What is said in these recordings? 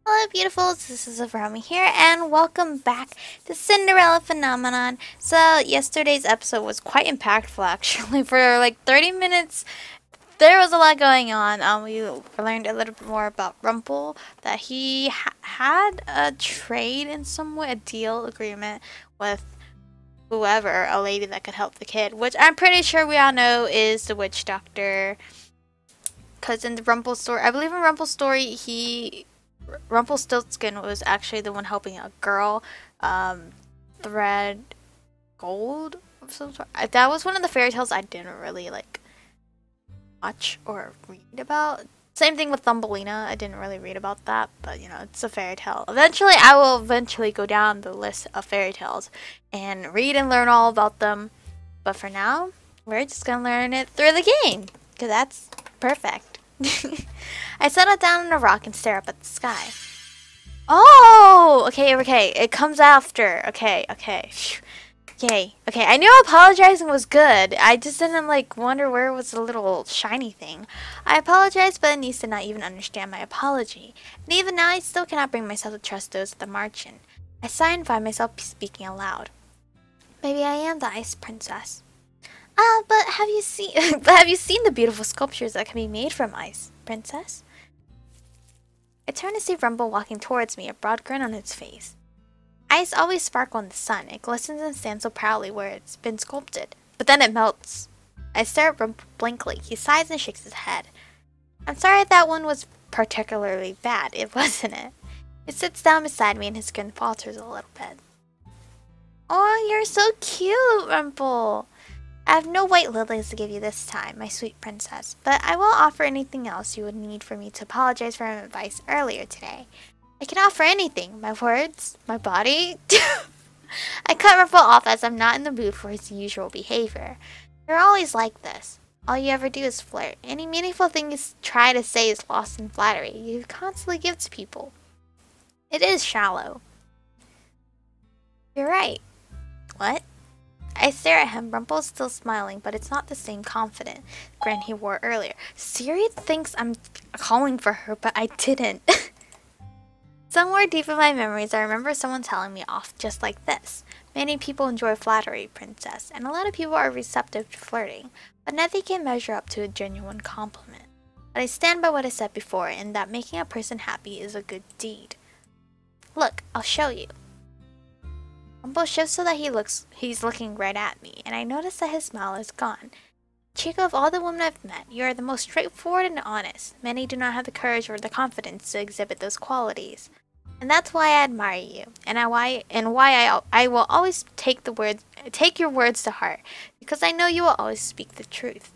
Hello, beautifuls. This is Aromie here, and welcome back to Cinderella Phenomenon. So, yesterday's episode was quite impactful, actually. For like 30 minutes, there was a lot going on. We learned a little bit more about Rumpel, that he had a trade in some way, a deal agreement with whoever, a lady that could help the kid, which I'm pretty sure we all know is the witch doctor. Because in the Rumpel story, I believe in Rumpel's story, Rumpelstiltskin was actually the one helping a girl thread gold of some sort. That was one of the fairy tales I didn't really like watch or read about. Same thing with Thumbelina. I didn't really read about that, but you know, it's a fairy tale. Eventually, I will go down the list of fairy tales and read and learn all about them. But for now, we're just gonna learn it through the game, because that's perfect. I settle down on a rock and stare up at the sky. Oh, okay. It comes after. Okay. I knew apologizing was good. I just didn't wonder where was the little shiny thing. I apologized, but Anise did not even understand my apology. And even now, I still cannot bring myself to trust those at the margin. I sigh and find myself speaking aloud. Maybe I am the Ice Princess. But have you seen the beautiful sculptures that can be made from ice, Princess? I turn to see Rumpel walking towards me, a broad grin on his face. Ice always sparkle in the sun. It glistens and stands so proudly where it's been sculpted. But then it melts. I stare at Rumpel blankly. He sighs and shakes his head. I'm sorry that one was particularly bad. It wasn't it. He sits down beside me and his grin falters a little bit. Oh, you're so cute, Rumpel. I have no white lilies to give you this time, my sweet princess, but I will offer anything else you would need for me to apologize for my advice earlier today. I can offer anything. My words, my body. I cut Rumpel off as I'm not in the mood for his usual behavior. You're always like this. All you ever do is flirt. Any meaningful thing you try to say is lost in flattery you constantly give to people. It is shallow. You're right. What? I stare at him. Rumpel's still smiling, but it's not the same confident grin he wore earlier. Siri thinks I'm calling for her, but I didn't. Somewhere deep in my memories, I remember someone telling me off just like this. Many people enjoy flattery, Princess, and a lot of people are receptive to flirting, but nothing can measure up to a genuine compliment. But I stand by what I said before, in that making a person happy is a good deed. Look, I'll show you. Rumpel shifts so that he's looking right at me, and I notice that his smile is gone. Chica, of all the women I've met, you are the most straightforward and honest. Many do not have the courage or the confidence to exhibit those qualities. And that's why I admire you, and why I will always take your words to heart, because I know you will always speak the truth.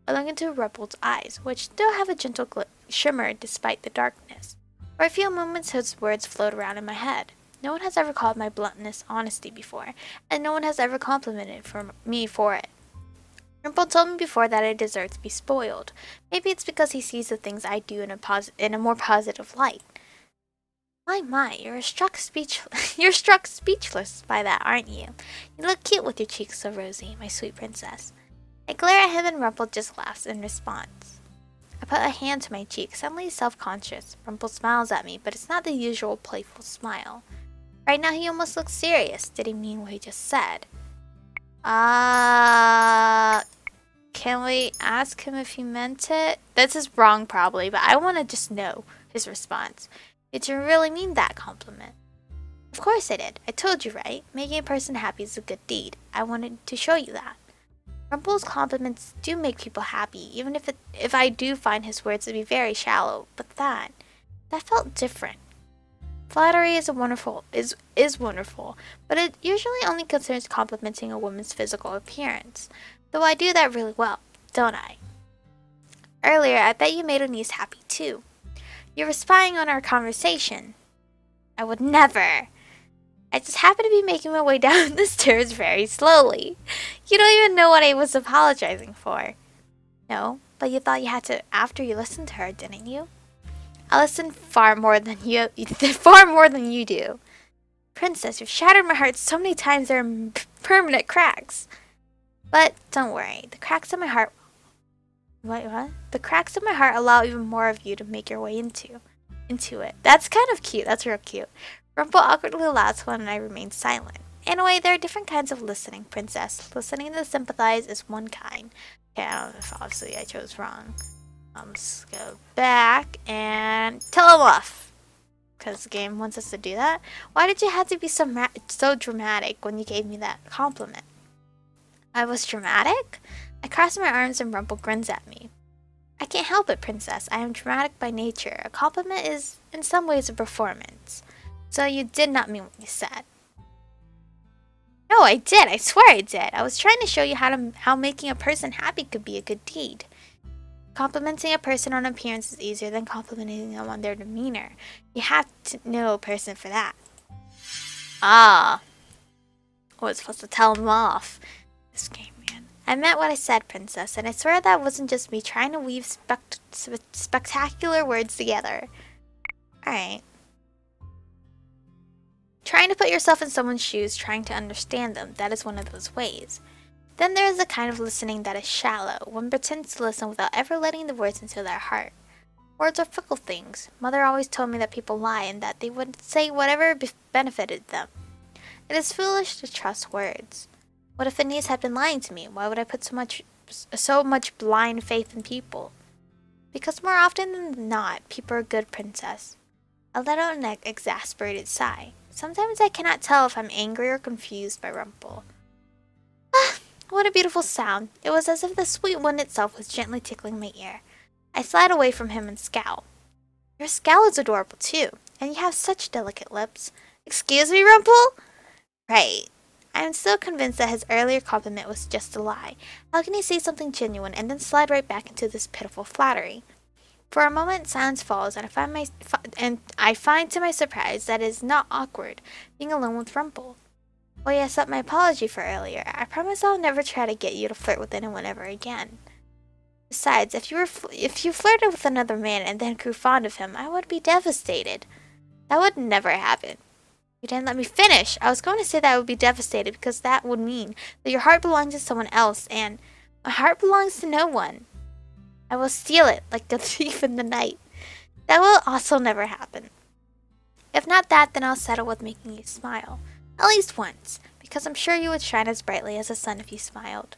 I look into Rumpel's eyes, which still have a gentle shimmer despite the darkness. For a few moments his words float around in my head. No one has ever called my bluntness honesty before, and no one has ever complimented me for it. Rumpel told me before that I deserve to be spoiled. Maybe it's because he sees the things I do in a more positive light. My, you're struck speechless by that, aren't you? You look cute with your cheeks so rosy, my sweet princess. I glare at him and Rumpel just laughs in response. I put a hand to my cheek, suddenly self-conscious. Rumpel smiles at me, but it's not the usual playful smile. Right now he almost looks serious. Did he mean what he just said? Can we ask him if he meant it? This is wrong probably, but I want to just know his response. Did you really mean that compliment? Of course I did. I told you, right? Making a person happy is a good deed. I wanted to show you that. Rumpel's compliments do make people happy, even if I do find his words to be very shallow, but that felt different. Flattery is wonderful, but it usually only concerns complimenting a woman's physical appearance. Though I do that really well, don't I? Earlier, I bet you made Anise happy too. You were spying on our conversation. I would never. I just happened to be making my way down the stairs very slowly. You don't even know what I was apologizing for. No, but you thought you had to after you listened to her, didn't you? I listen far more than you do. Princess, you've shattered my heart so many times there are permanent cracks. But don't worry, the cracks in my heart... Wait, what? The cracks in my heart allow even more of you to make your way into. into it. That's kind of cute. That's real cute. Rumpel awkwardly laughs when I remain silent. In a way, there are different kinds of listening, princess. Listening to sympathize is one kind. Okay, I don't know if obviously I chose wrong. Let's go back and tell him off. Because the game wants us to do that. Why did you have to be so dramatic when you gave me that compliment? I was dramatic? I cross my arms and Rumpel grins at me. I can't help it, princess. I am dramatic by nature. A compliment is, in some ways, a performance. So you did not mean what you said. No, I did. I swear I did. I was trying to show you how making a person happy could be a good deed. Complimenting a person on appearance is easier than complimenting them on their demeanor. You have to know a person for that. Ah. I was supposed to tell him off. This game, man. I meant what I said, princess, and I swear that wasn't just me trying to weave spectacular words together. Alright. Trying to put yourself in someone's shoes, trying to understand them, that is one of those ways. Then there is a kind of listening that is shallow. One pretends to listen without ever letting the words into their heart. Words are fickle things. Mother always told me that people lie and that they would say whatever benefited them. It is foolish to trust words. What if Anis had been lying to me? Why would I put so much blind faith in people? Because more often than not, people are good, princess. I let out an exasperated sigh. Sometimes I cannot tell if I'm angry or confused by Rumpel. Ah, what a beautiful sound. It was as if the sweet wind itself was gently tickling my ear. I slide away from him and scowl. Your scowl is adorable too, and you have such delicate lips. Excuse me, Rumpel? Right. I am still convinced that his earlier compliment was just a lie. How can he say something genuine and then slide right back into this pitiful flattery? For a moment, silence falls, and I find to my surprise that it is not awkward being alone with Rumpel. Well, you accept my apology for earlier. I promise I'll never try to get you to flirt with anyone ever again. Besides, if you flirted with another man and then grew fond of him, I would be devastated. That would never happen. You didn't let me finish. I was going to say that I would be devastated because that would mean that your heart belongs to someone else, and my heart belongs to no one. I will steal it like the thief in the night. That will also never happen. If not that, then I'll settle with making you smile. At least once, because I'm sure you would shine as brightly as the sun if you smiled.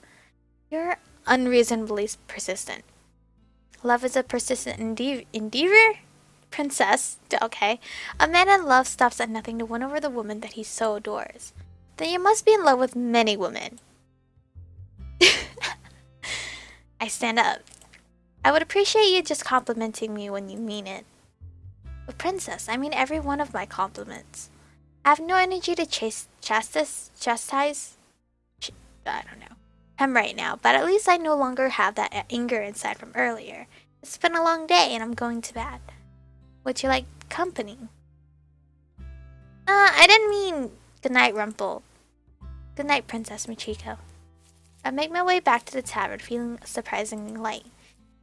You're unreasonably persistent. Love is a persistent endeavor? Princess. Okay. A man in love stops at nothing to win over the woman that he so adores. Then you must be in love with many women. I stand up. I would appreciate you just complimenting me when you mean it. But princess, I mean every one of my compliments. I have no energy to chastise I don't know, him right now, but at least I no longer have that anger inside from earlier. It's been a long day and I'm going to bed. Would you like company? I didn't mean good night, Rumpel. Good night, Princess Michiko. I make my way back to the tavern, feeling surprisingly light.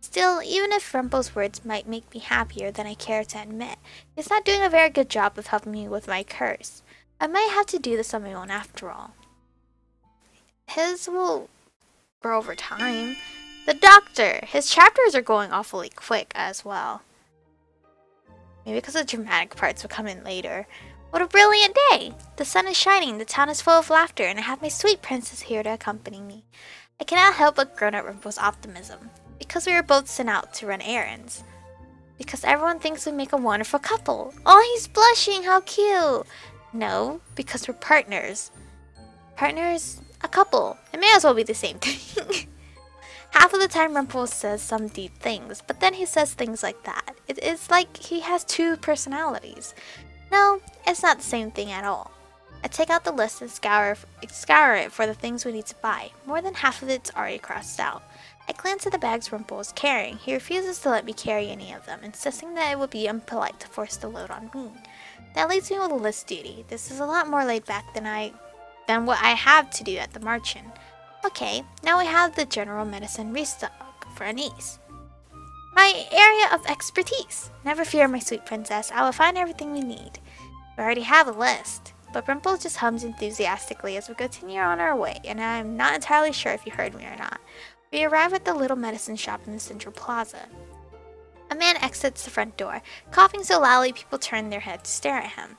Still, even if Rumpel's words might make me happier than I care to admit, he's not doing a very good job of helping me with my curse. I might have to do this on my own after all. His will grow over time. The doctor! His chapters are going awfully quick as well. Maybe because the dramatic parts will come in later. What a brilliant day! The sun is shining, the town is full of laughter, and I have my sweet princess here to accompany me. I cannot help but groan at Rumpel's optimism. Because we were both sent out to run errands. Because everyone thinks we make a wonderful couple. Oh, he's blushing, how cute! No, because we're partners. Partners, a couple. It may as well be the same thing. Half of the time Rumpel says some deep things, but then he says things like that. It's like he has two personalities. No, it's not the same thing at all. I take out the list and scour it for the things we need to buy. More than half of it's already crossed out. I glance at the bags Rumpel is carrying. He refuses to let me carry any of them, insisting that it would be impolite to force the load on me. That leaves me with a list duty. This is a lot more laid back than what I have to do at the Marchen. Okay, now we have the general medicine restock for Anis. My area of expertise. Never fear, my sweet princess. I will find everything we need. We already have a list. But Rumpel just hums enthusiastically as we continue on our way, and I am not entirely sure if you heard me or not. We arrive at the little medicine shop in the central plaza. A man exits the front door, coughing so loudly people turn their heads to stare at him.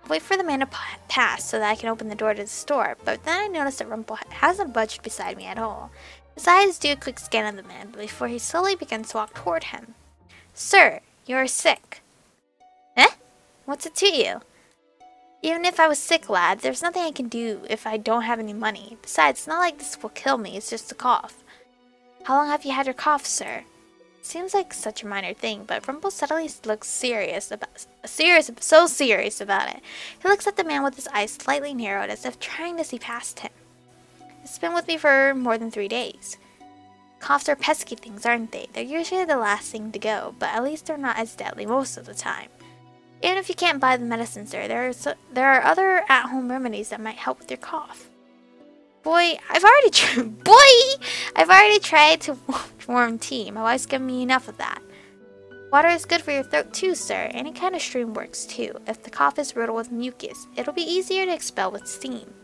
I wait for the man to pass so that I can open the door to the store, but then I notice that Rumpel hasn't budged beside me at all. His eyes do a quick scan of the man before he slowly begins to walk toward him. Sir, you are sick. Eh? What's it to you? Even if I was sick, lad, there's nothing I can do if I don't have any money. Besides, it's not like this will kill me, it's just a cough. How long have you had your cough, sir? Seems like such a minor thing, but Rumpel suddenly looks so serious about it. He looks at the man with his eyes slightly narrowed as if trying to see past him. It's been with me for more than 3 days. Coughs are pesky things, aren't they? They're usually the last thing to go, but at least they're not as deadly most of the time. Even if you can't buy the medicine, sir, there are other at-home remedies that might help with your cough. Boy, I've already tried to warm tea. My wife's given me enough of that. Water is good for your throat too, sir. Any kind of stream works too. If the cough is riddled with mucus, it'll be easier to expel with steam.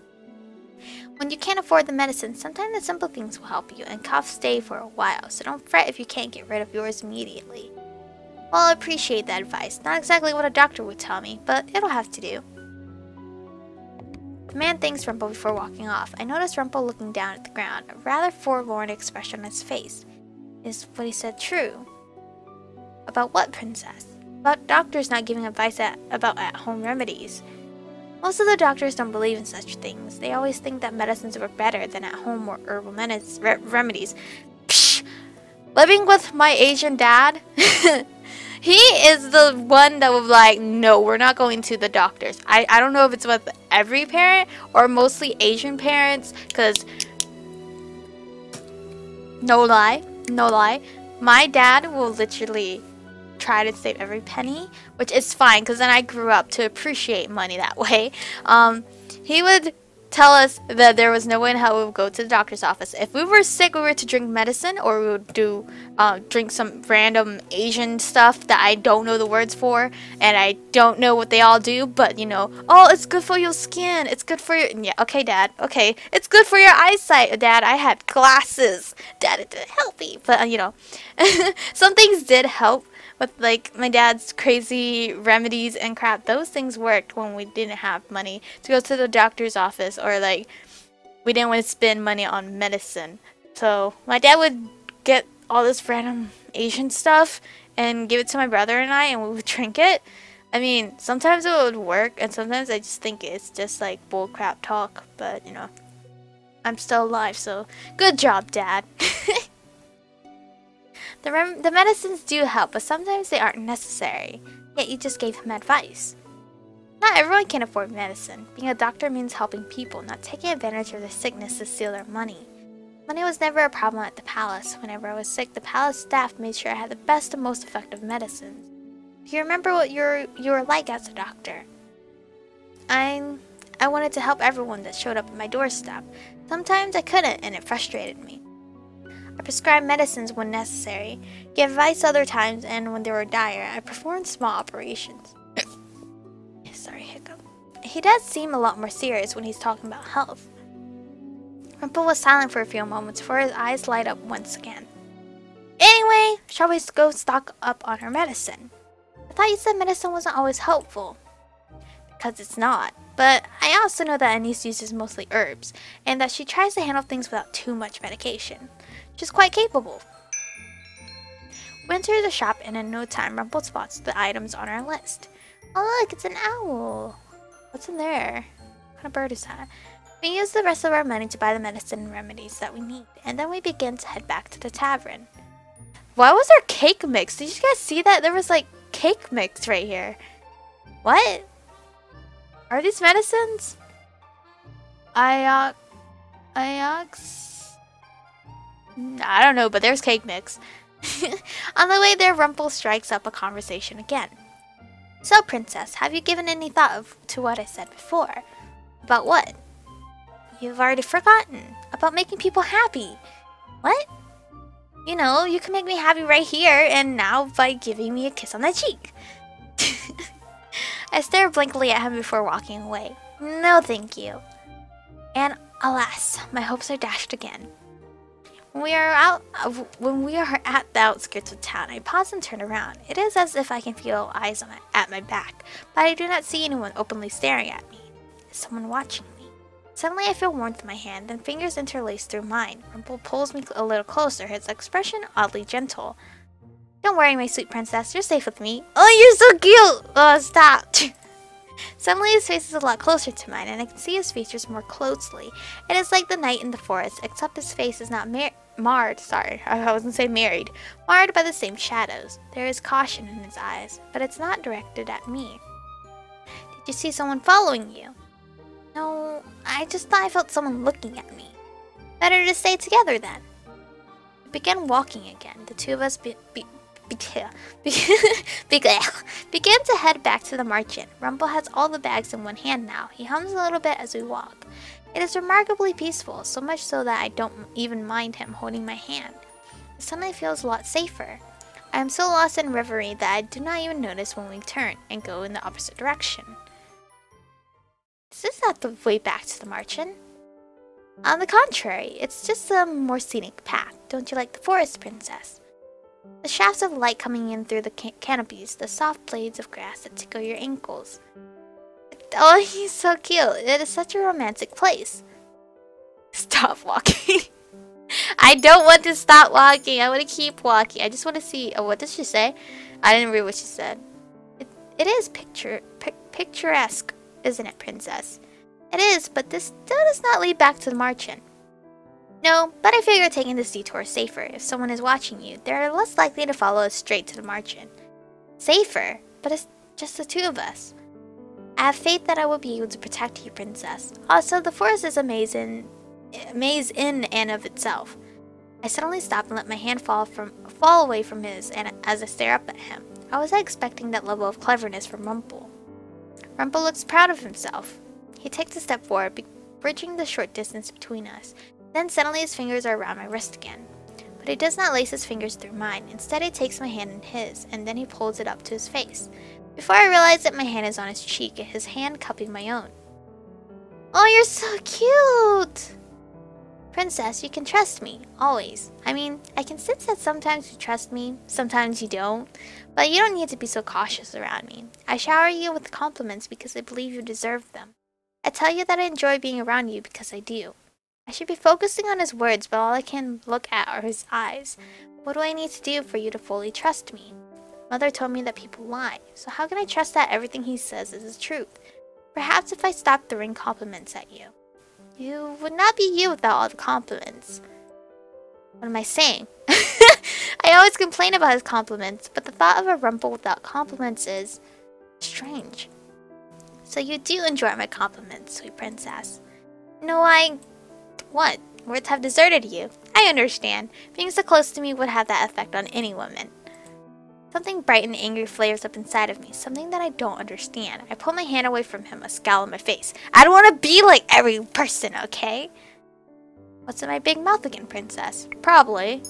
When you can't afford the medicine, sometimes the simple things will help you, and coughs stay for a while, so don't fret if you can't get rid of yours immediately. Well, I appreciate that advice. Not exactly what a doctor would tell me, but it'll have to do. The man thanks Rumpel before walking off. I notice Rumpel looking down at the ground, a rather forlorn expression on his face. Is what he said true? About what, princess? About doctors not giving advice about at-home remedies. Most of the doctors don't believe in such things. They always think that medicines work better than at-home or herbal remedies. Psh! Living with my Asian dad? He is the one that was like, no, we're not going to the doctors. I don't know if it's with every parent or mostly Asian parents, because no lie, my dad will literally try to save every penny, which is fine because then I grew up to appreciate money that way. He would tell us that there was no way in hell we would go to the doctor's office. If we were sick, we were to drink medicine, or we would do drink some random Asian stuff that I don't know the words for, and I don't know what they all do, but you know, oh, it's good for your skin, it's good for your, yeah, okay, Dad, okay, it's good for your eyesight, Dad, I had glasses, Dad, it didn't help me, but you know, some things did help. With like my dad's crazy remedies and crap, those things worked when we didn't have money to go to the doctor's office, or like we didn't want to spend money on medicine. So my dad would get all this random Asian stuff and give it to my brother and I, and we would drink it. I mean, sometimes it would work, and sometimes I just think it's just like bullcrap talk. But you know, I'm still alive, so good job, Dad. The medicines do help, but sometimes they aren't necessary. Yet you just gave him advice. Not everyone can afford medicine. Being a doctor means helping people, not taking advantage of their sickness to steal their money. Money was never a problem at the palace. Whenever I was sick, the palace staff made sure I had the best and most effective medicines. Do you remember what you were like as a doctor? I wanted to help everyone that showed up at my doorstep. Sometimes I couldn't, and it frustrated me. I prescribed medicines when necessary, gave advice other times, and when they were dire, I performed small operations. Sorry, hiccup. He does seem a lot more serious when he's talking about health. Rumpel was silent for a few moments before his eyes light up once again. Anyway, shall we go stock up on her medicine? I thought you said medicine wasn't always helpful. Because it's not. But I also know that Anise uses mostly herbs, and that she tries to handle things without too much medication. She's quite capable. We enter the shop, and in no time, Rumpel spots the items on our list. Oh look, it's an owl. What's in there? What kind of bird is that? We use the rest of our money to buy the medicine and remedies that we need, and then we begin to head back to the tavern. Why was there cake mix? Did you guys see that? There was like cake mix right here. What? Are these medicines? Iox? I don't know, but there's cake mix. On the way there, Rumpel strikes up a conversation again. So, princess, have you given any thought to what I said before? About what? You've already forgotten. About making people happy. What? You know, you can make me happy right here and now by giving me a kiss on the cheek. I stare blankly at him before walking away. No, thank you. And alas, my hopes are dashed again. When we are at the outskirts of town, I pause and turn around. It is as if I can feel eyes at my back, but I do not see anyone openly staring at me. Is someone watching me? Suddenly I feel warmth in my hand, and fingers interlace through mine. Rumpel pulls me a little closer, his expression oddly gentle. Don't worry, my sweet princess, you're safe with me. Oh, you're so cute! Oh, stop! Suddenly his face is a lot closer to mine, and I can see his features more closely. It is like the night in the forest, except his face is not marred by the same shadows. There is caution in his eyes, but it's not directed at me. Did you see someone following you? No, I just thought I felt someone looking at me. Better to stay together then. We began walking again. The two of us began to head back to the market. Rumpel has all the bags in one hand now. He hums a little bit as we walk. It is remarkably peaceful, so much so that I don't even mind him holding my hand. It suddenly feels a lot safer. I am so lost in reverie that I do not even notice when we turn and go in the opposite direction. This is not the way back to the market. On the contrary, it's just a more scenic path. Don't you like the forest, princess? The shafts of light coming in through the canopies, the soft blades of grass that tickle your ankles. Oh, he's so cute. It is such a romantic place. Stop walking. I don't want to stop walking. I want to keep walking. I just want to see. Oh, what did she say? I didn't read what she said. It is picturesque, isn't it, princess? It is, but this still does not lead back to the market. No, but I figure taking this detour is safer. If someone is watching you, they're less likely to follow us straight to the market. Safer? But it's just the two of us. I have faith that I will be able to protect you, princess. Also, the forest is a maze in and of itself. I suddenly stop and let my hand fall away from his, and as I stare up at him, I was expecting that level of cleverness from Rumpel. Rumpel looks proud of himself. He takes a step forward, bridging the short distance between us. Then suddenly his fingers are around my wrist again. But he does not lace his fingers through mine. Instead, he takes my hand in his, and then he pulls it up to his face. Before I realize it, my hand is on his cheek, and his hand cupping my own. Oh, you're so cute! Princess, you can trust me, always. I mean, I can sense that sometimes you trust me, sometimes you don't. But you don't need to be so cautious around me. I shower you with compliments because I believe you deserve them. I tell you that I enjoy being around you because I do. I should be focusing on his words, but all I can look at are his eyes. What do I need to do for you to fully trust me? Mother told me that people lie, so how can I trust that everything he says is the truth? Perhaps if I stopped throwing compliments at you. You would not be you without all the compliments. What am I saying? I always complain about his compliments, but the thought of a Rumpel without compliments is strange. So you do enjoy my compliments, sweet princess. No, What? Words have deserted you. I understand. Being so close to me would have that effect on any woman. Something bright and angry flares up inside of me, something that I don't understand. I pull my hand away from him, a scowl on my face. I don't want to be like every person, okay? What's in my big mouth again, princess? Probably.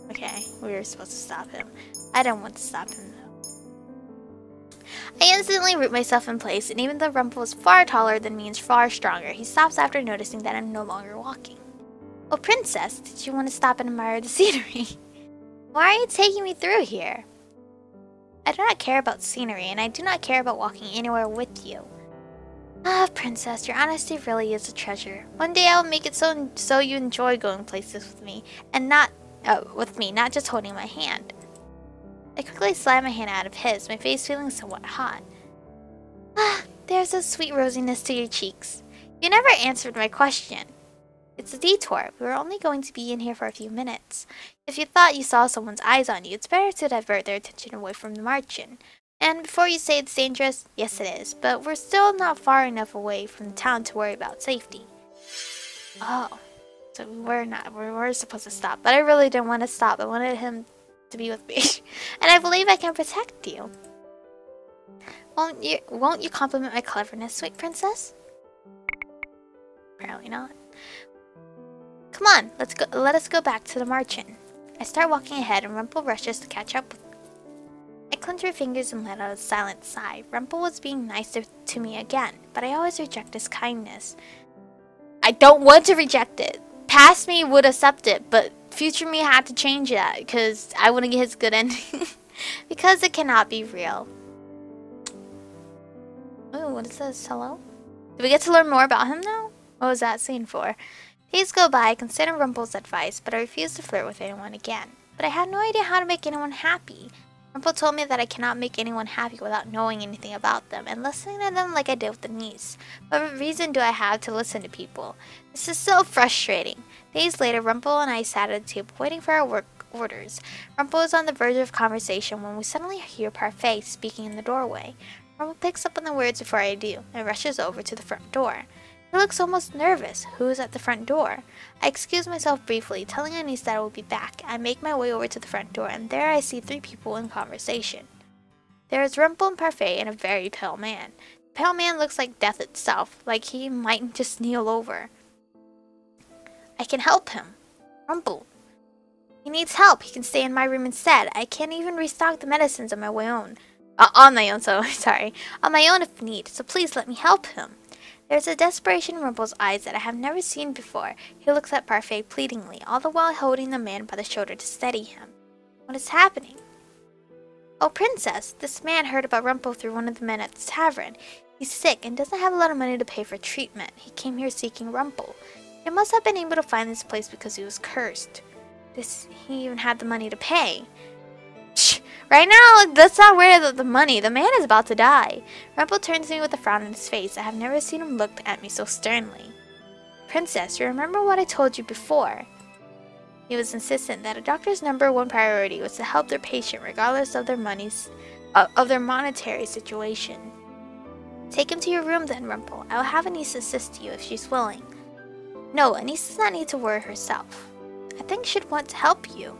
Okay, we were supposed to stop him. I don't want to stop him, though. I instantly root myself in place, and even though Rumpel is far taller than me and far stronger, he stops after noticing that I'm no longer walking. Oh, princess, did you want to stop and admire the scenery? Why are you taking me through here? I do not care about scenery, and I do not care about walking anywhere with you. Ah, princess, your honesty really is a treasure. One day I will make it so you enjoy going places with me, and not just holding my hand. I quickly slide my hand out of his, my face feeling somewhat hot. Ah, there's a sweet rosiness to your cheeks. You never answered my question. It's a detour. We were only going to be in here for a few minutes. If you thought you saw someone's eyes on you, it's better to divert their attention away from the margin. And before you say it's dangerous, yes it is, but we're still not far enough away from the town to worry about safety. Oh, so we were supposed to stop, but I really didn't want to stop. I wanted him to be with me. And I believe I can protect you. Won't you compliment my cleverness, sweet princess? Apparently not. Come on, let us go back to the margin. I start walking ahead and Rumpel rushes to catch up with me. I clench my fingers and let out a silent sigh. Rumpel was being nicer to me again, but I always reject his kindness. I don't want to reject it. Past me would accept it, but future me had to change that because I wouldn't get his good ending. Because it cannot be real. Oh, what is this? Hello? Do we get to learn more about him now? What was that scene for? Days go by, I consider Rumpel's advice, but I refuse to flirt with anyone again. But I had no idea how to make anyone happy. Rumpel told me that I cannot make anyone happy without knowing anything about them and listening to them like I did with the niece. What reason do I have to listen to people? This is so frustrating. Days later, Rumpel and I sat at the table waiting for our work orders. Rumpel was on the verge of conversation when we suddenly hear Parfait speaking in the doorway. Rumpel picks up on the words before I do and rushes over to the front door. He looks almost nervous. Who is at the front door? I excuse myself briefly, telling Anise that I will be back. I make my way over to the front door, and there I see 3 people in conversation. There is Rumpel and Parfait and a very pale man. The pale man looks like death itself, like he might just kneel over. I can help him. Rumpel. He needs help. He can stay in my room instead. I can't even restock the medicines on my own. On my own if need, so please let me help him. There's a desperation in Rumpel's eyes that I have never seen before. He looks at Parfait pleadingly, all the while holding the man by the shoulder to steady him. What is happening? Oh, Princess, this man heard about Rumpel through one of the men at the tavern. He's sick and doesn't have a lot of money to pay for treatment. He came here seeking Rumpel. He must have been able to find this place because he was cursed. He even had the money to pay. Shh! Right now, let's not worry about the money. The man is about to die. Rumpel turns to me with a frown on his face. I have never seen him look at me so sternly. Princess, you remember what I told you before? He was insistent that a doctor's #1 priority was to help their patient regardless of their monetary situation. Take him to your room then, Rumpel. I will have Anise assist you if she's willing. No, Anise does not need to worry herself. I think she'd want to help you.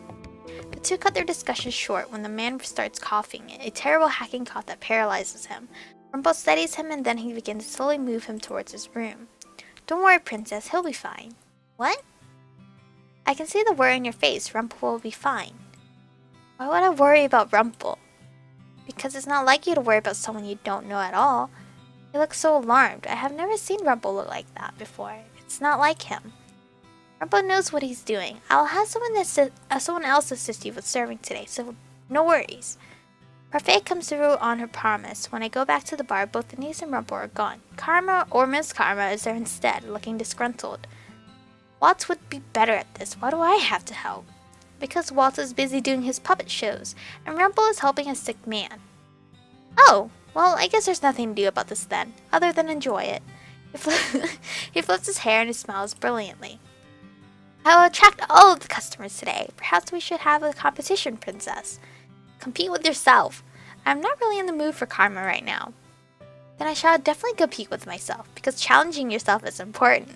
The two cut their discussion short when the man starts coughing, a terrible hacking cough that paralyzes him. Rumpel steadies him and then he begins to slowly move him towards his room. Don't worry, Princess, he'll be fine. What? I can see the worry in your face. Rumpel will be fine. Why would I worry about Rumpel? Because it's not like you to worry about someone you don't know at all. He looks so alarmed. I have never seen Rumpel look like that before. It's not like him. Rumpel knows what he's doing. I'll have someone else assist you with serving today, so no worries. Parfait comes through on her promise. When I go back to the bar, both Anise and Rumpel are gone. Karma, or Miss Karma, is there instead, looking disgruntled. Waltz would be better at this. Why do I have to help? Because Waltz is busy doing his puppet shows, and Rumpel is helping a sick man. Oh, well, I guess there's nothing to do about this then, other than enjoy it. He flips his hair and he smiles brilliantly. I will attract all of the customers today. Perhaps we should have a competition, Princess. Compete with yourself. I'm not really in the mood for karma right now. Then I shall definitely compete with myself, because challenging yourself is important.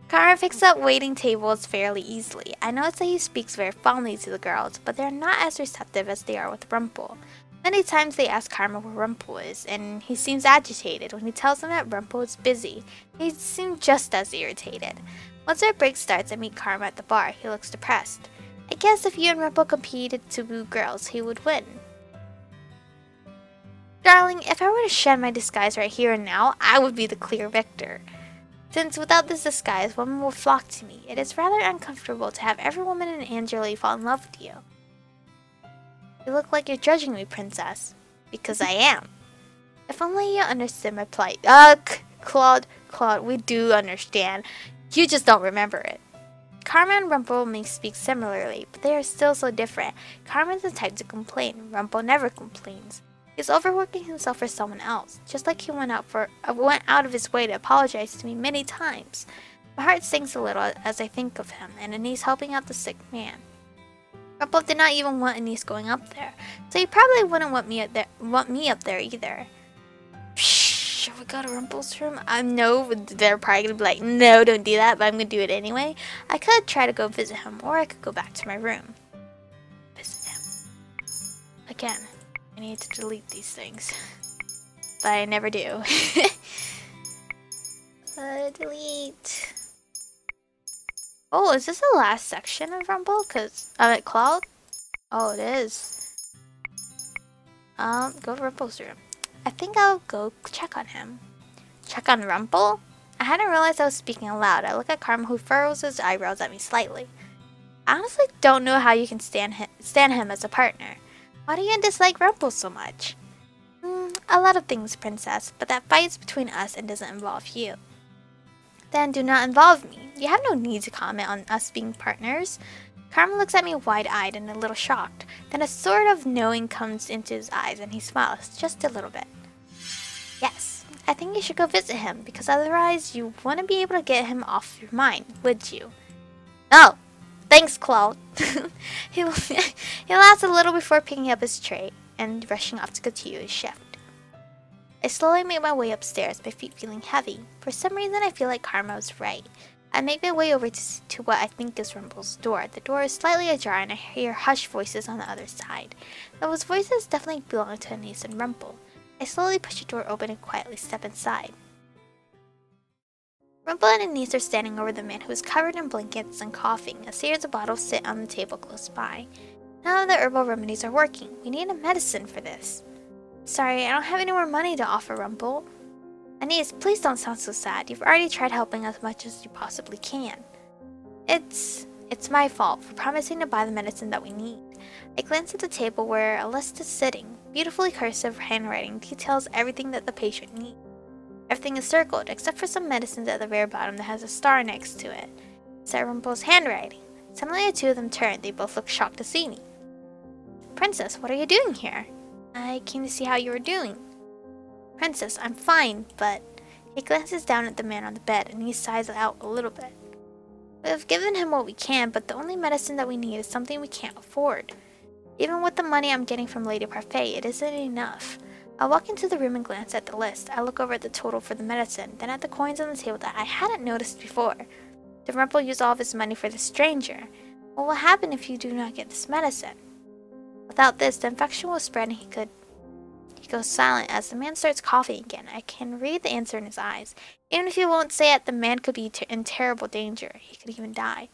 Karma picks up waiting tables fairly easily. I notice that he speaks very fondly to the girls, but they're not as receptive as they are with Rumpel. Many times they ask Karma where Rumpel is, and he seems agitated. When he tells them that Rumpel is busy, they seem just as irritated. Once our break starts, I meet Karma at the bar. He looks depressed. I guess if you and Rumpel competed to woo girls, he would win. Darling, if I were to shed my disguise right here and now, I would be the clear victor. Since without this disguise, women will flock to me. It is rather uncomfortable to have every woman in Angeli fall in love with you. You look like you're judging me, Princess. Because I am. If only you understood my plight. Claude, we do understand. You just don't remember it. Karma and Rumpel may speak similarly, but they are still so different. Karma is the type to complain. Rumpel never complains. He's overworking himself for someone else, just like he went out of his way to apologize to me many times. My heart sinks a little as I think of him, and Anise helping out the sick man. Rumpel did not even want Anise going up there, so he probably wouldn't want me up there either. Should we go to Rumpel's room? No, they're probably gonna be like, no, don't do that, but I'm gonna do it anyway. I could try to go visit him, or I could go back to my room. Visit him. Again, I need to delete these things, but I never do. Delete. Oh, is this the last section of Rumpel? Cause I'm at Cloud. Oh, it is. Go to Rumpel's room. I think I'll go check on him. Check on Rumpel? I hadn't realized I was speaking aloud. I look at Karma, who furrows his eyebrows at me slightly. I honestly don't know how you can stand him as a partner. Why do you dislike Rumpel so much? A lot of things, Princess, but that fight is between us and doesn't involve you. Then do not involve me. You have no need to comment on us being partners. Karma looks at me wide-eyed and a little shocked. Then a sort of knowing comes into his eyes and he smiles, just a little bit. Yes, I think you should go visit him, because otherwise you wouldn't be able to get him off your mind, would you? No! Thanks, Claude. he laughs a little before picking up his tray and rushing off to continue his shift. I slowly make my way upstairs, my feet feeling heavy. For some reason, I feel like Karma was right. I make my way over to what I think is Rumpel's door. The door is slightly ajar and I hear hushed voices on the other side. Those voices definitely belong to Anise and Rumpel. I slowly push the door open and quietly step inside. Rumpel and Anise are standing over the man who is covered in blankets and coughing. A series of bottles sit on the table close by. None of the herbal remedies are working. We need a medicine for this. Sorry, I don't have any more money to offer, Rumpel. Anise, please don't sound so sad. You've already tried helping as much as you possibly can. It's my fault for promising to buy the medicine that we need. I glance at the table where a list is sitting. Beautifully cursive handwriting details everything that the patient needs. Everything is circled, except for some medicines at the very bottom that has a star next to it. It's at Rumpel's handwriting. Suddenly the two of them turn. They both look shocked to see me. Princess, what are you doing here? I came to see how you were doing. Princess, I'm fine, but... He glances down at the man on the bed and he sighs out a little bit. We have given him what we can, but the only medicine that we need is something we can't afford. Even with the money I'm getting from Lady Parfait, it isn't enough. I walk into the room and glance at the list. I look over at the total for the medicine, then at the coins on the table that I hadn't noticed before. Did Rumpel use all of his money for the stranger? What will happen if you do not get this medicine? Without this, the infection will spread and he goes silent as the man starts coughing again. I can read the answer in his eyes. Even if he won't say it, the man could be in terrible danger. He could even die.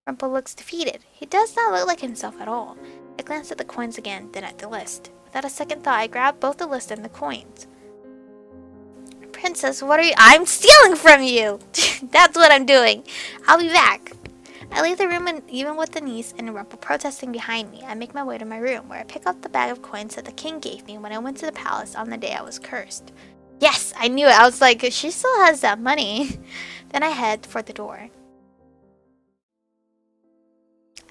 Rumpel looks defeated. He does not look like himself at all. I glance at the coins again, then at the list. Without a second thought, I grab both the list and the coins. Princess, what are you— I'm stealing from you! That's what I'm doing. I'll be back. I leave the room, and even with Anise and Rumpel protesting behind me, I make my way to my room, where I pick up the bag of coins that the king gave me when I went to the palace on the day I was cursed. Yes, I knew it. I was like, she still has that money. Then I head for the door.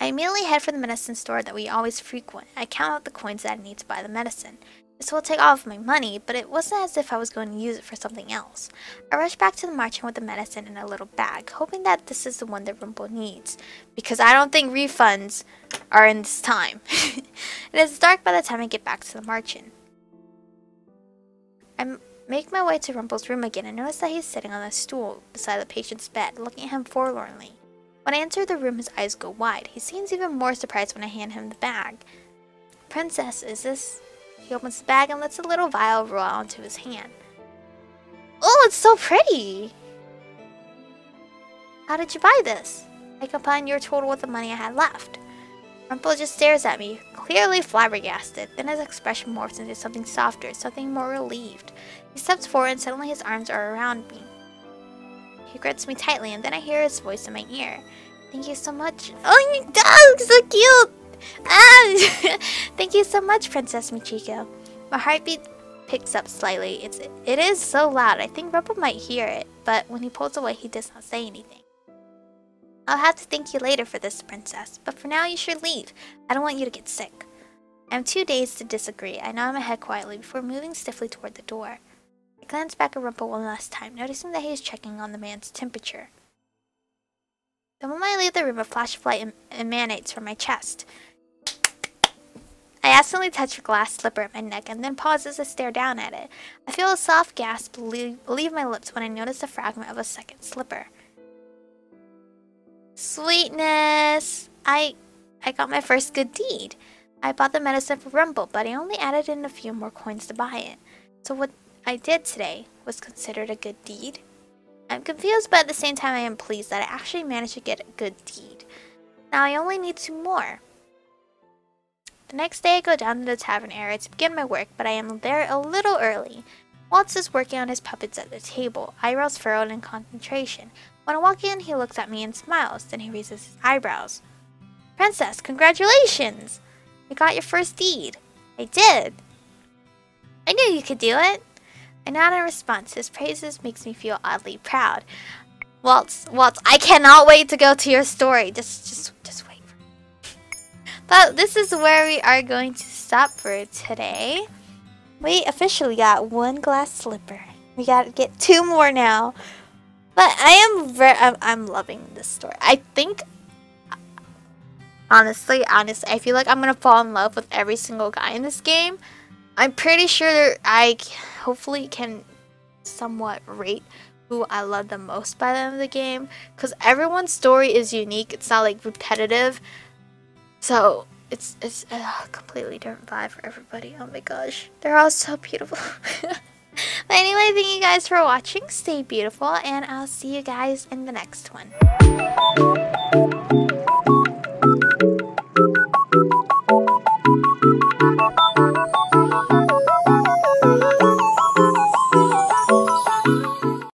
I immediately head for the medicine store that we always frequent. I count out the coins that I need to buy the medicine. This will take all of my money, but it wasn't as if I was going to use it for something else. I rush back to the merchant with the medicine in a little bag, hoping that this is the one that Rumpel needs, because I don't think refunds are in this time. It is dark by the time I get back to the merchant. I make my way to Rumpel's room again and notice that he's sitting on a stool beside the patient's bed, looking at him forlornly. When I enter the room, his eyes go wide. He seems even more surprised when I hand him the bag. Princess, is this... He opens the bag and lets a little vial roll onto his hand. Oh, it's so pretty! How did you buy this? I combined your total with the money I had left. Rumpel just stares at me, clearly flabbergasted. Then his expression morphs into something softer, something more relieved. He steps forward and suddenly his arms are around me. He grips me tightly and then I hear his voice in my ear. Thank you so much. Oh, your dog's so cute! Ah! Thank you so much, Princess Michiko. My heartbeat picks up slightly. It is so loud. I think Rumpel might hear it, but when he pulls away, he does not say anything. I'll have to thank you later for this, Princess, but for now you should leave. I don't want you to get sick. I'm too dazed to disagree. I nod my head quietly before moving stiffly toward the door. I glance back at Rumpel one last time, noticing that he is checking on the man's temperature. The moment I leave the room, a flash of light emanates from my chest. I accidentally touch a glass slipper at my neck and then pause as I stare down at it. I feel a soft gasp leave my lips when I notice a fragment of a second slipper. Sweetness! I got my first good deed. I bought the medicine for Rumpel, but I only added in a few more coins to buy it. So what I did today was considered a good deed? I'm confused, but at the same time I am pleased that I actually managed to get a good deed. Now I only need 2 more. The next day I go down to the tavern area to begin my work, but I am there a little early. Waltz is working on his puppets at the table, eyebrows furrowed in concentration. When I walk in, he looks at me and smiles, then he raises his eyebrows. Princess, congratulations! You got your first deed. I did. I knew you could do it. I nod in response. His praises makes me feel oddly proud. Waltz, I cannot wait to go to your story. Just wait. But this is where we are going to stop for today. We officially got 1 glass slipper. We gotta get 2 more now. But I'm loving this story. I think, honestly, I feel like I'm gonna fall in love with every single guy in this game. I'm pretty sure I hopefully can somewhat rate who I love the most by the end of the game, because everyone's story is unique. It's not like repetitive, so it's a completely different vibe for everybody. Oh my gosh, they're all so beautiful. But anyway, thank you guys for watching. Stay beautiful, and I'll see you guys in the next one.